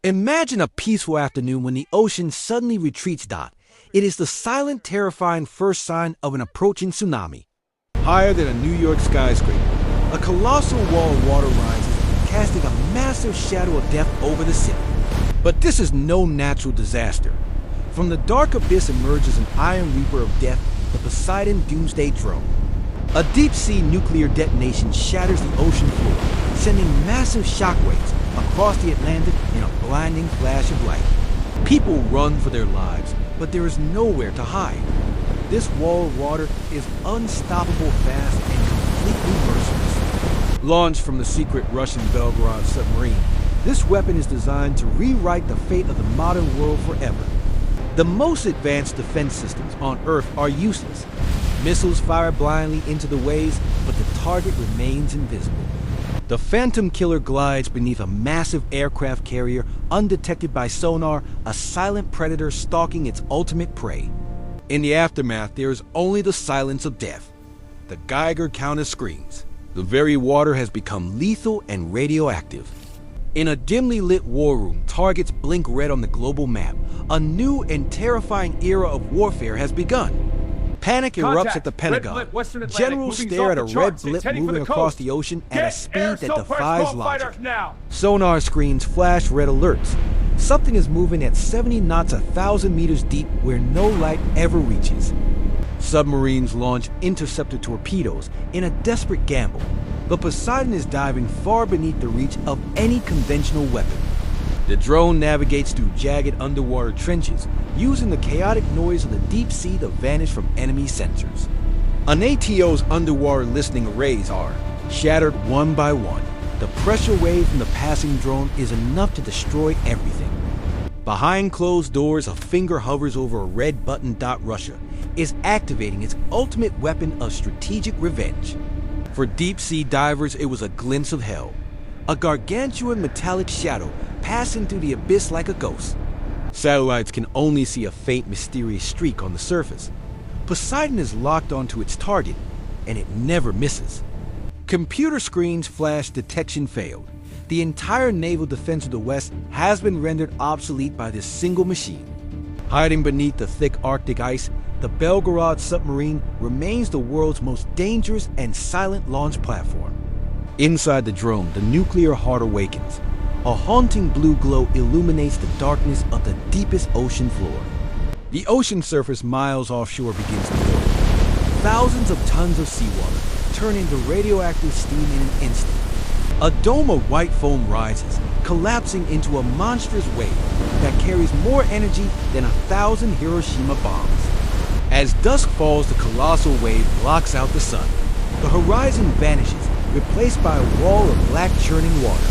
Imagine a peaceful afternoon when the ocean suddenly retreats. It is the silent, terrifying first sign of an approaching tsunami. Higher than a New York skyscraper, a colossal wall of water rises, casting a massive shadow of death over the city. But this is no natural disaster. From the dark abyss emerges an iron reaper of death, the Poseidon Doomsday Drone. A deep-sea nuclear detonation shatters the ocean floor, sending massive shockwaves across the Atlantic in a blinding flash of light. People run for their lives, but there is nowhere to hide. This wall of water is unstoppable fast and completely merciless. Launched from the secret Russian Belgorod Submarine, this weapon is designed to rewrite the fate of the modern world forever. The most advanced defense systems on Earth are useless. Missiles fire blindly into the waves, but the target remains invisible. The Phantom Killer glides beneath a massive aircraft carrier, undetected by sonar, a silent predator stalking its ultimate prey. In the aftermath, there is only the silence of death. The Geiger counter screams. The very water has become lethal and radioactive. In a dimly lit war room, targets blink red on the global map. A new and terrifying era of warfare has begun. Panic erupts at the Pentagon. Generals stare at a red blip moving across the ocean at a speed that defies logic. Sonar screens flash red alerts. Something is moving at 70 knots 1,000 meters deep where no light ever reaches. Submarines launch interceptor torpedoes in a desperate gamble. But Poseidon is diving far beneath the reach of any conventional weapon. The drone navigates through jagged underwater trenches, using the chaotic noise of the deep sea to vanish from enemy sensors. A NATO's underwater listening arrays are shattered one by one. The pressure wave from the passing drone is enough to destroy everything. Behind closed doors, a finger hovers over a red button. Russia is activating its ultimate weapon of strategic revenge. For deep-sea divers, it was a glimpse of hell. A gargantuan metallic shadow passing through the abyss like a ghost. Satellites can only see a faint, mysterious streak on the surface. Poseidon is locked onto its target, and it never misses. Computer screens flash detection failed. The entire naval defense of the West has been rendered obsolete by this single machine. Hiding beneath the thick Arctic ice, the Belgorod Submarine remains the world's most dangerous and silent launch platform. Inside the drone, the nuclear heart awakens. A haunting blue glow illuminates the darkness of the deepest ocean floor. The ocean surface miles offshore begins to glow. Thousands of tons of seawater turn into radioactive steam in an instant. A dome of white foam rises, collapsing into a monstrous wave that carries more energy than 1,000 Hiroshima bombs. As dusk falls, the colossal wave blocks out the sun. The horizon vanishes, replaced by a wall of black churning water.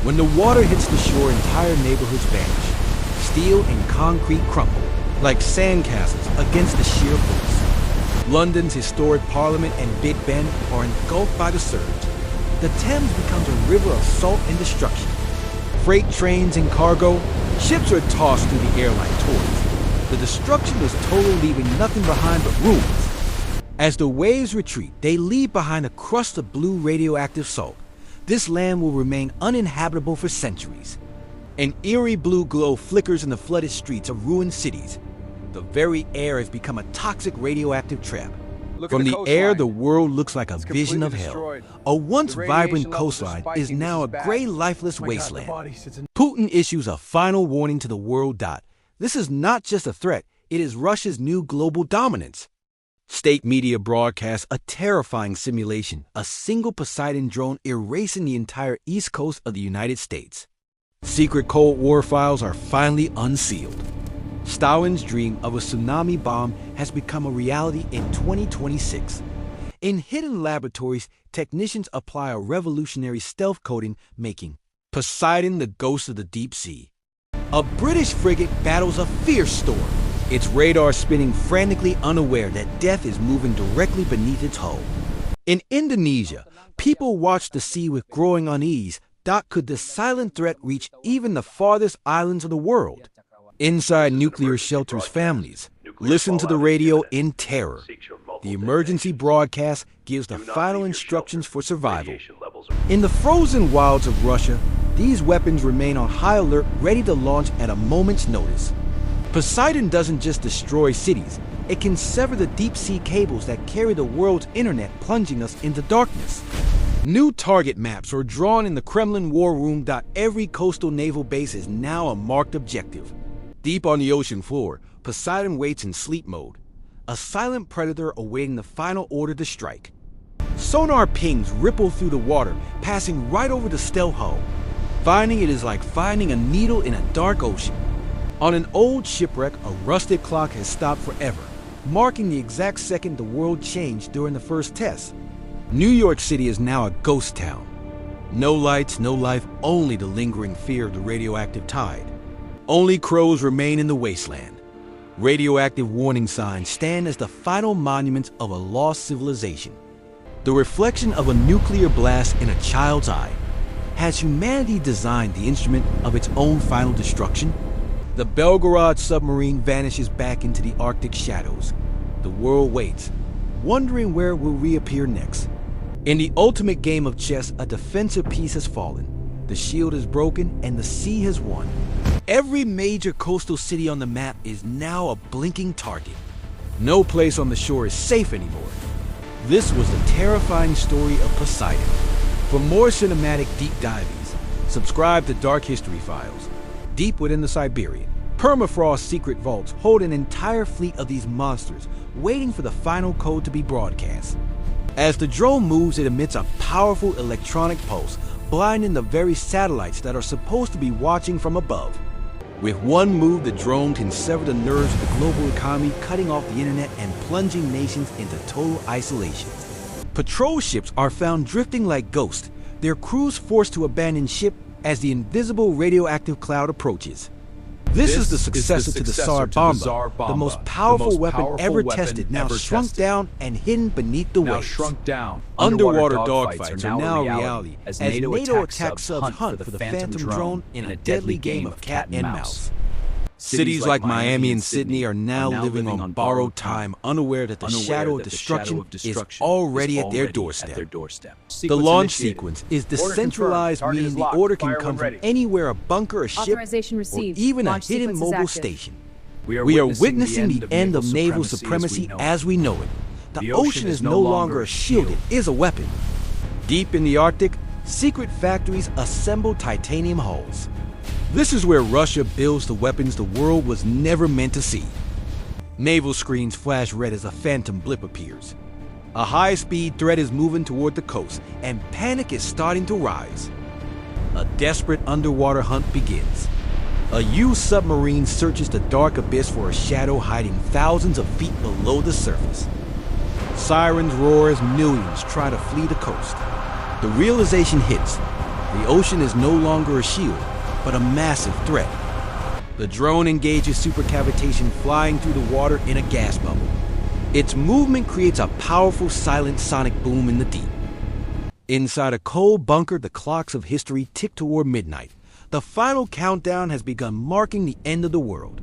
When the water hits the shore, entire neighborhoods vanish. Steel and concrete crumble, like sandcastles against the sheer force. London's historic Parliament and Big Ben are engulfed by the surge. The Thames becomes a river of salt and destruction. Freight trains and cargo, ships are tossed through the air like toys. The destruction is total, leaving nothing behind but ruins. As the waves retreat, they leave behind a crust of blue radioactive salt. This land will remain uninhabitable for centuries. An eerie blue glow flickers in the flooded streets of ruined cities. The very air has become a toxic radioactive trap. From the air, the world looks like a vision of hell. A once vibrant coastline is now a gray, lifeless wasteland. Putin issues a final warning to the world. This is not just a threat, it is Russia's new global dominance. State media broadcasts a terrifying simulation, a single Poseidon drone erasing the entire east coast of the United States. Secret Cold War files are finally unsealed. Stalin's dream of a tsunami bomb has become a reality in 2026. In hidden laboratories, technicians apply a revolutionary stealth coating, making Poseidon the ghost of the deep sea. A British frigate battles a fierce storm, its radar spinning frantically, unaware that death is moving directly beneath its hull. In Indonesia, people watch the sea with growing unease. Could the silent threat reach even the farthest islands of the world? Inside nuclear shelters, families listen to the radio in terror. The emergency broadcast gives the final instructions for survival. In the frozen wilds of Russia, These weapons remain on high alert, ready to launch at a moment's notice. Poseidon doesn't just destroy cities, it can sever the deep-sea cables that carry the world's internet, plunging us into darkness. New target maps are drawn in the Kremlin war room. Every coastal naval base is now a marked objective. Deep on the ocean floor, Poseidon waits in sleep mode, a silent predator awaiting the final order to strike. Sonar pings ripple through the water, passing right over the stealth hull. Finding it is like finding a needle in a dark ocean. On an old shipwreck, a rusted clock has stopped forever, marking the exact second the world changed during the first test. New York City is now a ghost town. No lights, no life, only the lingering fear of the radioactive tide. Only crows remain in the wasteland. Radioactive warning signs stand as the final monuments of a lost civilization. The reflection of a nuclear blast in a child's eye. Has humanity designed the instrument of its own final destruction? The Belgorod Submarine vanishes back into the Arctic shadows. The world waits, wondering where it will reappear next. In the ultimate game of chess, a defensive piece has fallen. The shield is broken and the sea has won. Every major coastal city on the map is now a blinking target. No place on the shore is safe anymore. This was the terrifying story of Poseidon. For more cinematic deep divings, subscribe to Dark History Files. Deep within the Siberian, permafrost secret vaults hold an entire fleet of these monsters, waiting for the final code to be broadcast. As the drone moves, it emits a powerful electronic pulse, blinding the very satellites that are supposed to be watching from above. With one move, the drone can sever the nerves of the global economy, cutting off the internet and plunging nations into total isolation. Patrol ships are found drifting like ghosts, their crews forced to abandon ship as the invisible radioactive cloud approaches. This is the successor to the Tsar Bomba, the most powerful weapon ever tested, now shrunk down and hidden beneath the waves. Underwater dogfights are now a reality as NATO attack subs hunt for the Phantom Drone in a deadly game of cat and mouse. Cities like Miami and Sydney are now living on borrowed time, unaware that the shadow of destruction is already at their doorstep. The launch sequence is decentralized, meaning the order can come from anywhere: a bunker, a ship, or even a hidden mobile station. We are witnessing the end of naval supremacy as we know it. The ocean is no longer a shield, it is a weapon. Deep in the Arctic, secret factories assemble titanium hulls. This is where Russia builds the weapons the world was never meant to see. Naval screens flash red as a phantom blip appears. A high-speed threat is moving toward the coast, and panic is starting to rise. A desperate underwater hunt begins. A used submarine searches the dark abyss for a shadow hiding thousands of feet below the surface. Sirens roar as millions try to flee the coast. The realization hits. The ocean is no longer a shield, but a massive threat. The drone engages supercavitation, flying through the water in a gas bubble. Its movement creates a powerful silent sonic boom in the deep. Inside a cold bunker, the clocks of history tick toward midnight. The final countdown has begun, marking the end of the world.